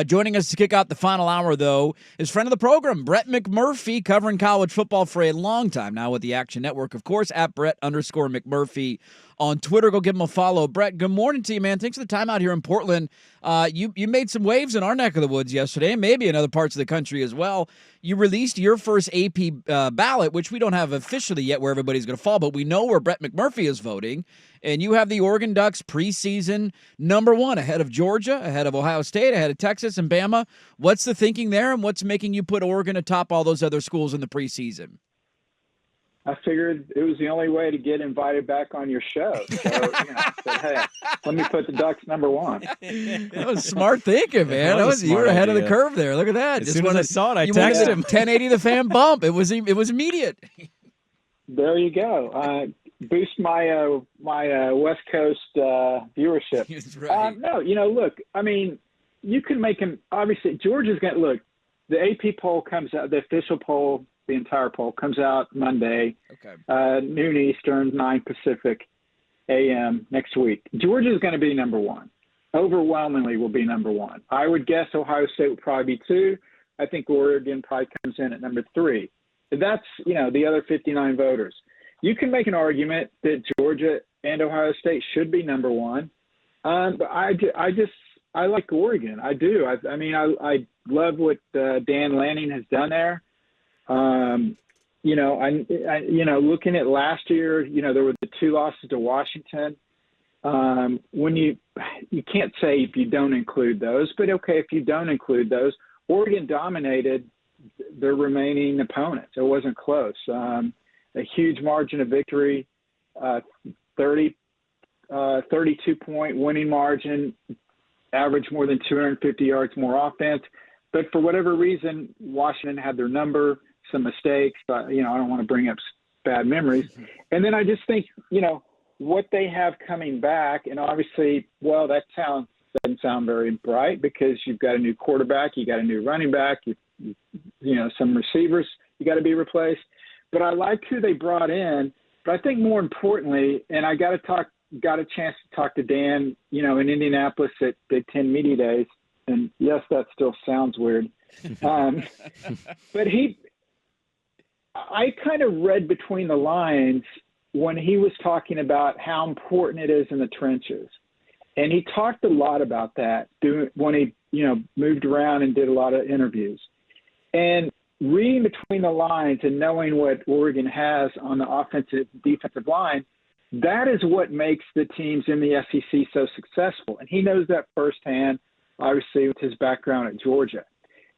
Joining us to kick out the final hour, though, is friend of the program, Brett McMurphy, covering college football for a long time now with the Action Network, of course, at Brett_McMurphy on Twitter. Go give him a follow. Brett, good morning to you, man. Thanks for the time out here in Portland. You made some waves in our neck of the woods yesterday, and maybe in other parts of the country as well. You released your first AP ballot, which we don't have officially yet where everybody's going to fall, but we know where Brett McMurphy is voting. And you have the Oregon Ducks preseason #1 ahead of Georgia, ahead of Ohio State, ahead of Texas and Bama. What's the thinking there, and what's making you put Oregon atop all those other schools in the preseason? I figured it was the only way to get invited back on your show. So, I said, hey, let me put the Ducks #1. That was smart thinking, man. You were ahead of the curve there. Look at that. As soon as I saw it, I texted him. 1080 the fan bump. It was immediate. There you go. Boost my West Coast viewership. That's right. No, look, I mean, you can make him. Obviously, Georgia's going to look. The AP poll comes out. The official poll, the entire poll comes out Monday, noon Eastern, 9 Pacific, a.m. next week. Georgia's going to be #1. Overwhelmingly, will be #1. I would guess Ohio State would probably be 2. I think Oregon probably comes in at #3. That's the other 59 voters. You can make an argument that Georgia and Ohio State should be #1, but I like Oregon. I do. I love what Dan Lanning has done there. Looking at last year, there were the 2 losses to Washington. When you can't say if you don't include those, but okay, if you don't include those, Oregon dominated their remaining opponents. It wasn't close. A huge margin of victory, 32-point winning margin, average more than 250 yards more offense. But for whatever reason, Washington had their number, some mistakes. I don't want to bring up bad memories. And then I just think, what they have coming back, and obviously, well, that doesn't sound very bright because you've got a new quarterback, you got a new running back, some receivers you got to be replaced. But I like who they brought in. But I think more importantly, and I got a chance to talk to Dan, in Indianapolis at Big Ten Media Days. And yes, that still sounds weird. But I kind of read between the lines when he was talking about how important it is in the trenches. And he talked a lot about that when he, moved around and did a lot of interviews. And reading between the lines and knowing what Oregon has on the offensive defensive line, that is what makes the teams in the SEC so successful. And he knows that firsthand, obviously, with his background at Georgia.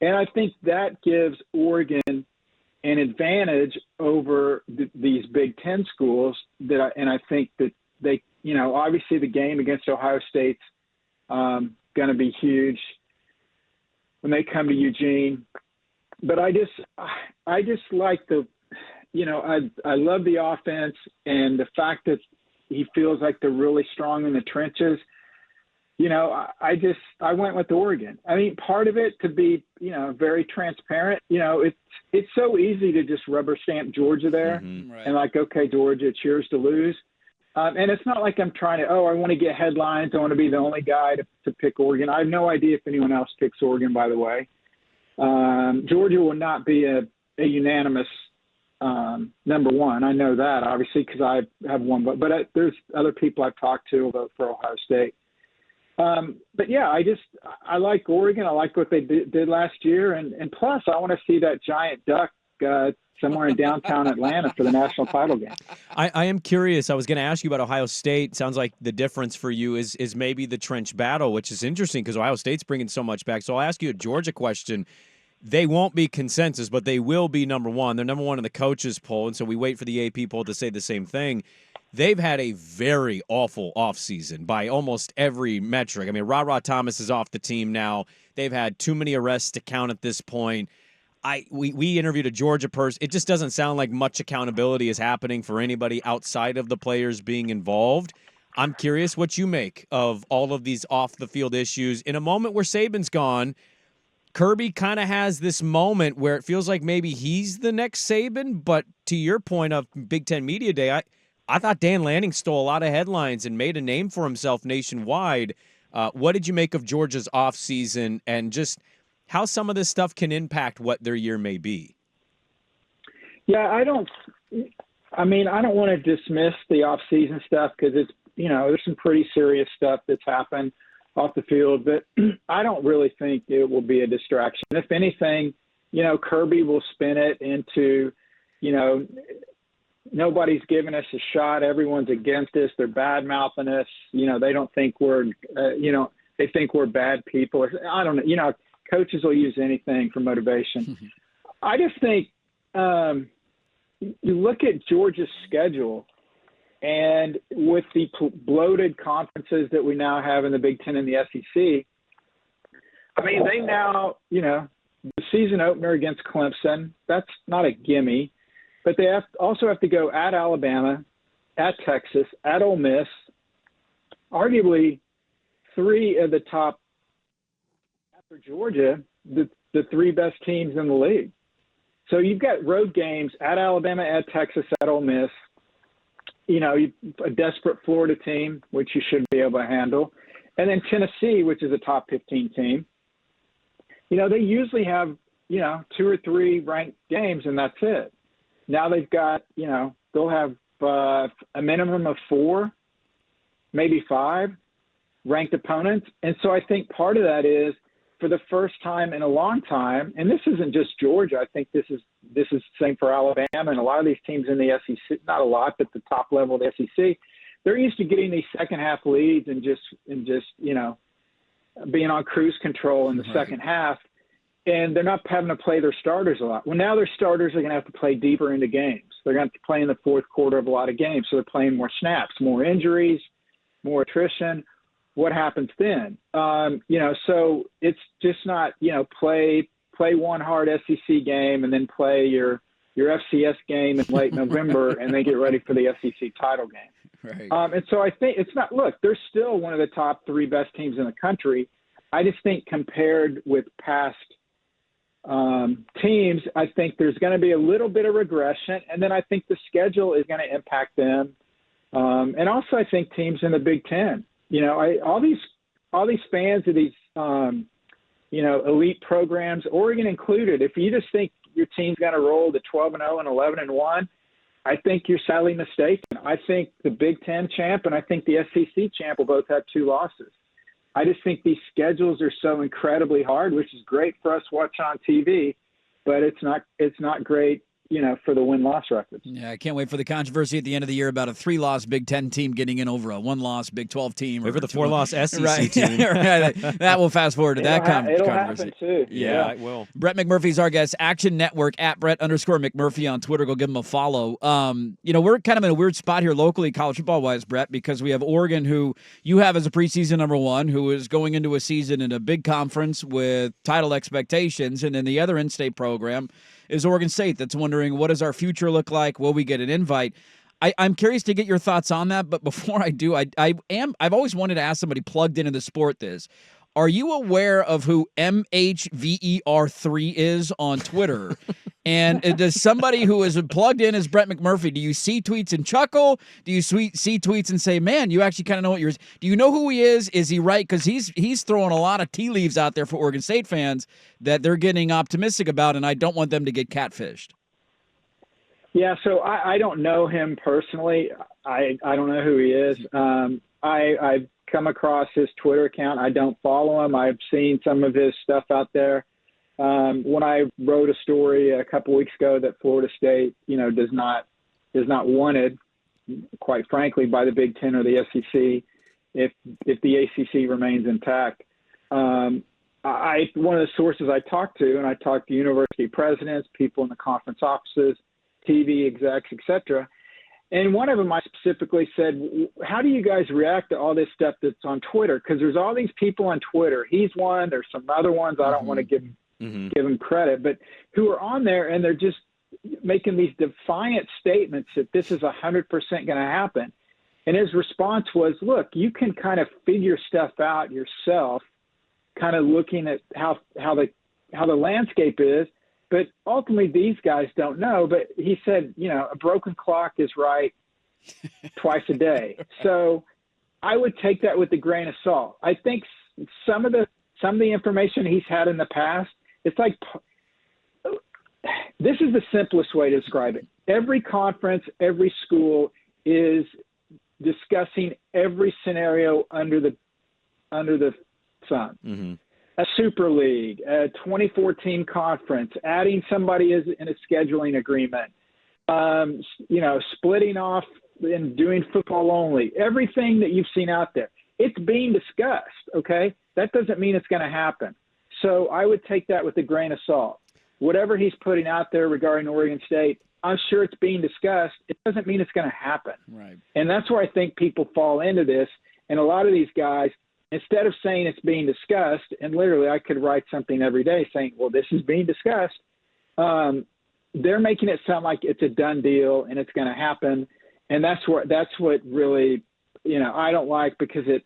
And I think that gives Oregon an advantage over these Big Ten schools. And I think that they, obviously the game against Ohio State's going to be huge when they come to Eugene. But I just like I love the offense and the fact that he feels like they're really strong in the trenches. I went with Oregon. I mean, part of it, to be, very transparent, it's so easy to just rubber stamp Georgia there and like, okay, Georgia, cheers to lose. And it's not like I'm trying to, I want to get headlines. I want to be the only guy to pick Oregon. I have no idea if anyone else picks Oregon, by the way. Georgia will not be a unanimous #1. I know that, obviously, because I have one vote. But there's other people I've talked to who vote for Ohio State. But, yeah, I like Oregon. I like what they did last year. And plus, I want to see that giant duck somewhere in downtown Atlanta for the national title game. I am curious. I was going to ask you about Ohio State. Sounds like the difference for you is maybe the trench battle, which is interesting because Ohio State's bringing so much back. So I'll ask you a Georgia question. They won't be consensus, but they will be #1. They're #1 in the coaches poll, and so we wait for the AP poll to say the same thing. They've had a very awful offseason by almost every metric. I mean, Ra Thomas is off the team now. They've had too many arrests to count at this point. We interviewed a Georgia person. It just doesn't sound like much accountability is happening for anybody outside of the players being involved. I'm curious what you make of all of these off-the-field issues. In a moment where Saban's gone, Kirby kind of has this moment where it feels like maybe he's the next Saban, but to your point of Big Ten Media Day, I thought Dan Lanning stole a lot of headlines and made a name for himself nationwide What did you make of Georgia's offseason and just how some of this stuff can impact what their year may be? Yeah, I don't want to dismiss the off-season stuff because it's, there's some pretty serious stuff that's happened off the field, but I don't really think it will be a distraction. If anything, Kirby will spin it into, nobody's giving us a shot. Everyone's against us. They're bad-mouthing us. They don't think we're, they think we're bad people. I don't know. Coaches will use anything for motivation. I just think you look at Georgia's schedule, and with the bloated conferences that we now have in the Big Ten and the SEC, they now, the season opener against Clemson, that's not a gimme. But they also have to go at Alabama, at Texas, at Ole Miss, arguably three of the top, after Georgia, the three best teams in the league. So you've got road games at Alabama, at Texas, at Ole Miss, a desperate Florida team, which you should be able to handle, and then Tennessee, which is a top 15 team. They usually have, 2 or 3 ranked games, and that's it. Now they've got, they'll have a minimum of 4, maybe 5 ranked opponents. And so I think part of that is for the first time in a long time, and this isn't just Georgia, I think this is the same for Alabama and a lot of these teams in the SEC, not a lot, but the top level of the SEC, they're used to getting these second half leads and just being on cruise control in the second half. And they're not having to play their starters a lot. Well, now their starters are going to have to play deeper into games. They're going to have to play in the fourth quarter of a lot of games. So they're playing more snaps, more injuries, more attrition. What happens then? So it's just not, play one hard SEC game and then play your FCS game in late November and then get ready for the SEC title game. Right. And so I think it's not, look, they're still one of the top 3 best teams in the country. I just think compared with past teams, I think there's going to be a little bit of regression, and then I think the schedule is going to impact them. And also, I think teams in the Big Ten, all these fans of these, elite programs, Oregon included. If you just think your team's going to roll to 12-0 and 11-1, I think you're sadly mistaken. I think the Big Ten champ and I think the SEC champ will both have 2 losses. I just think these schedules are so incredibly hard, which is great for us watching on TV, but it's not great, for the win-loss records. Yeah, I can't wait for the controversy at the end of the year about a 3-loss Big Ten team getting in over a 1-loss Big 12 team. Or the 4-loss SEC right. team. Right. That will fast forward to that controversy. It'll happen, too. Yeah, it will. Brett McMurphy's our guest. Action Network, at Brett_McMurphy on Twitter. Go give him a follow. We're kind of in a weird spot here locally, college football-wise, Brett, because we have Oregon, who you have as a preseason number 1, who is going into a season in a big conference with title expectations, and then the other in-state program is Oregon State that's wondering, what does our future look like? Will we get an invite? I'm curious to get your thoughts on that, but before I do, I've always wanted to ask somebody plugged into the sport this. Are you aware of who MHVER3 is on Twitter? And does somebody who is plugged in as Brett McMurphy, do you see tweets and chuckle? Do you see tweets and say, man, you actually kind of know what yours? Do you know who he is? Is he right? Because he's throwing a lot of tea leaves out there for Oregon State fans that they're getting optimistic about, and I don't want them to get catfished. Yeah, so I don't know him personally. I don't know who he is. I've come across his Twitter account. I don't follow him. I've seen some of his stuff out there. When I wrote a story a couple weeks ago that Florida State, is not wanted, quite frankly, by the Big Ten or the SEC, if the ACC remains intact. One of the sources I talked to, and I talked to university presidents, people in the conference offices, TV execs, etc. And one of them I specifically said, how do you guys react to all this stuff that's on Twitter? Because there's all these people on Twitter. He's one. There's some other ones. I don't want to give him credit, but who are on there and they're just making these defiant statements that this is 100% going to happen. And his response was, look, you can kind of figure stuff out yourself, kind of looking at how the landscape is. But ultimately, these guys don't know. But he said, a broken clock is right twice a day. So I would take that with a grain of salt. I think some of the information he's had in the past, it's like, this is the simplest way to describe it. Every conference, every school is discussing every scenario under the sun. Mm-hmm. A Super League, a 2014 conference, adding somebody in a scheduling agreement, splitting off and doing football only. Everything that you've seen out there, it's being discussed, okay? That doesn't mean it's going to happen. So I would take that with a grain of salt. Whatever he's putting out there regarding Oregon State, I'm sure it's being discussed. It doesn't mean it's going to happen. Right. And that's where I think people fall into this. And a lot of these guys, instead of saying it's being discussed, and literally I could write something every day saying, well, this is being discussed, they're making it sound like it's a done deal and it's going to happen. And that's what really, I don't like, because it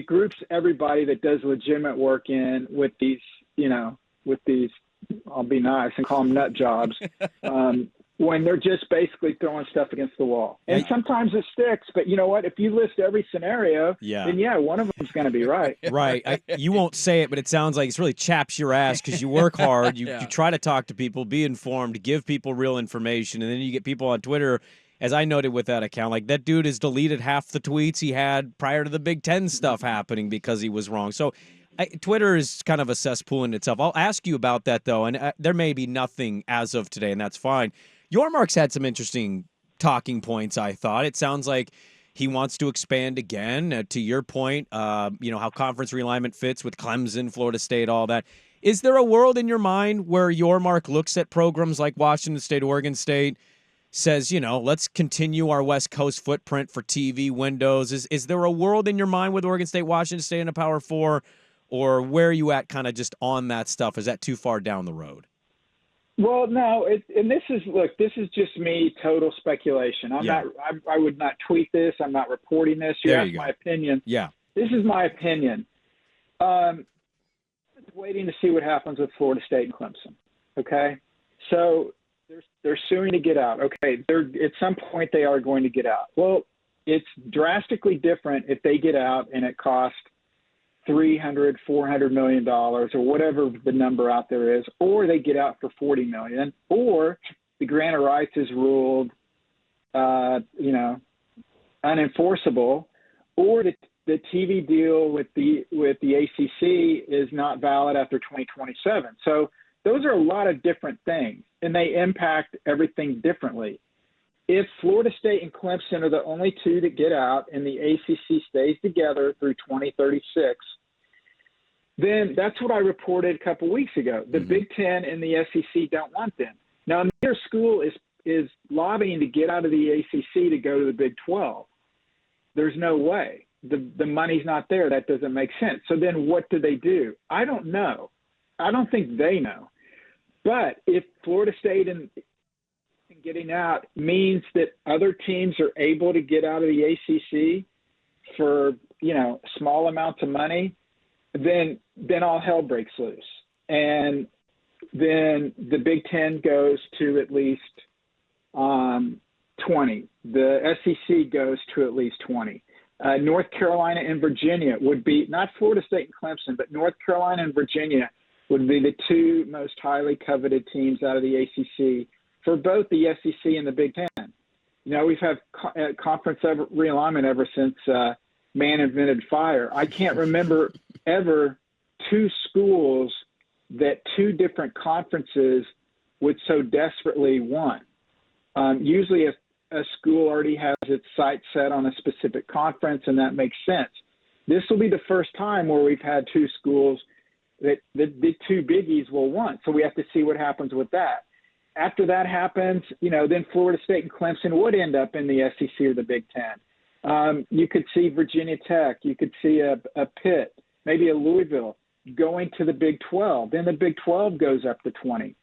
groups everybody that does legitimate work in with these, I'll be nice and call them nut jobs, when they're just basically throwing stuff against the wall. And sometimes it sticks, but you know what? If you list every scenario, then one of them's going to be right. Right. You won't say it, but it sounds like it's really chaps your ass because you work hard. You try to talk to people, be informed, give people real information, and then you get people on Twitter, as I noted with that account, like that dude has deleted half the tweets he had prior to the Big Ten stuff happening because he was wrong. So Twitter is kind of a cesspool in itself. I'll ask you about that, though, and there may be nothing as of today, and that's fine. Yormark's had some interesting talking points, I thought. It sounds like he wants to expand again. To your point, how conference realignment fits with Clemson, Florida State, all that. Is there a world in your mind where Yormark looks at programs like Washington State, Oregon State, says, let's continue our West Coast footprint for TV windows? Is there a world in your mind with Oregon State, Washington State in a Power 4, or where are you at kind of just on that stuff? Is that too far down the road? Well, no, this is just me, total speculation. I would not tweet this. I'm not reporting this. You asked my opinion. Yeah. This is my opinion. Waiting to see what happens with Florida State and Clemson. Okay. So they're suing to get out. Okay. At some point they are going to get out. Well, it's drastically different if they get out and it costs $300-400 million or whatever the number out there is, or they get out for $40 million, or the grant of rights is ruled, unenforceable, or the TV deal with the ACC is not valid after 2027. So those are a lot of different things, and they impact everything differently. If Florida State and Clemson are the only two that get out and the ACC stays together through 2036, then that's what I reported a couple weeks ago. The Big Ten and the SEC don't want them. Now, their school is lobbying to get out of the ACC to go to the Big 12. There's no way. The money's not there. That doesn't make sense. So then what do? I don't know. I don't think they know. But if Florida State and getting out means that other teams are able to get out of the ACC for, small amounts of money, then all hell breaks loose. And then the Big Ten goes to at least 20. The SEC goes to at least 20. North Carolina and Virginia would be, not Florida State and Clemson, but North Carolina and Virginia would be the two most highly coveted teams out of the ACC for both the SEC and the Big Ten. We've had conference realignment ever since man invented fire. I can't remember ever two schools that two different conferences would so desperately want. Usually a school already has its sights set on a specific conference, and that makes sense. This will be the first time where we've had two schools that the two biggies will want. So we have to see what happens with that. After that happens, then Florida State and Clemson would end up in the SEC or the Big Ten. You could see Virginia Tech. You could see a Pitt, maybe a Louisville going to the Big 12. Then the Big 12 goes up to 20.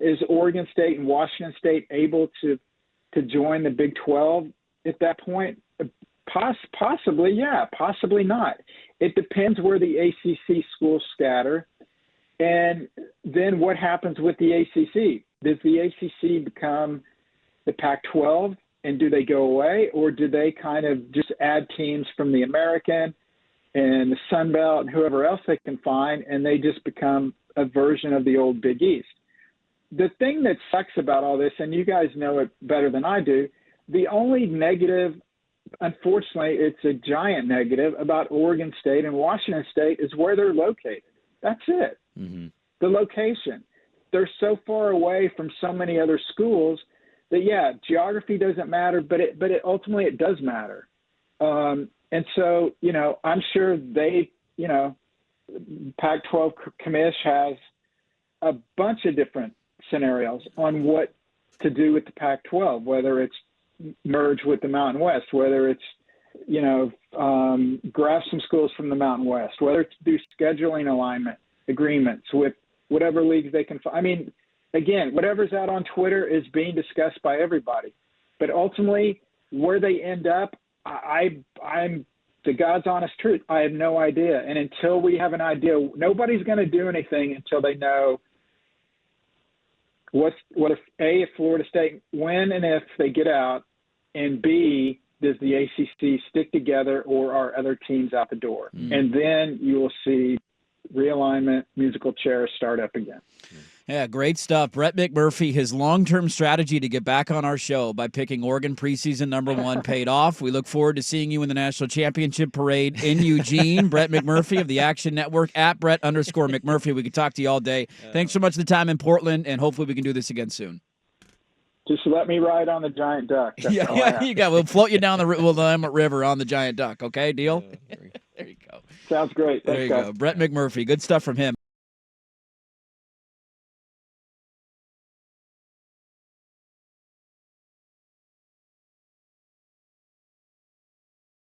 Is Oregon State and Washington State able to join the Big 12 at that point? Possibly, yeah. Possibly not. It depends where the ACC schools scatter. And then what happens with the ACC? Does the ACC become the Pac-12 and do they go away, or do they kind of just add teams from the American and the Sun Belt and whoever else they can find, and they just become a version of the old Big East? The thing that sucks about all this, and you guys know it better than I do, the only negative, unfortunately, it's a giant negative about Oregon State and Washington State, is where they're located. That's it. Mm-hmm. The location. They're so far away from so many other schools that, yeah, geography doesn't matter, but ultimately it does matter. And so, I'm sure they, Pac-12 commish has a bunch of different scenarios on what to do with the Pac-12, whether it's merge with the Mountain West, whether it's, grab some schools from the Mountain West, whether it's do scheduling alignment agreements with whatever leagues they can find. I mean, again, whatever's out on Twitter is being discussed by everybody. But ultimately, where they end up, I'm the God's honest truth. I have no idea. And until we have an idea, nobody's going to do anything until they know what if Florida State, when and if they get out, and B, does the ACC stick together, or are other teams out the door? And then you will see realignment, musical chairs start up again. Yeah, great stuff. Brett McMurphy, his long-term strategy to get back on our show by picking Oregon preseason #1 paid off. We look forward to seeing you in the national championship parade in Eugene. Brett McMurphy of the Action Network, at Brett_McMurphy. We could talk to you all day. Thanks so much for the time in Portland, and hopefully we can do this again soon. Just let me ride on the Giant Duck. Yeah, you got. We'll float you down the Willamette River on the Giant Duck. Okay, deal? There you go. Sounds great. Thanks, there you go. Brett McMurphy. Good stuff from him.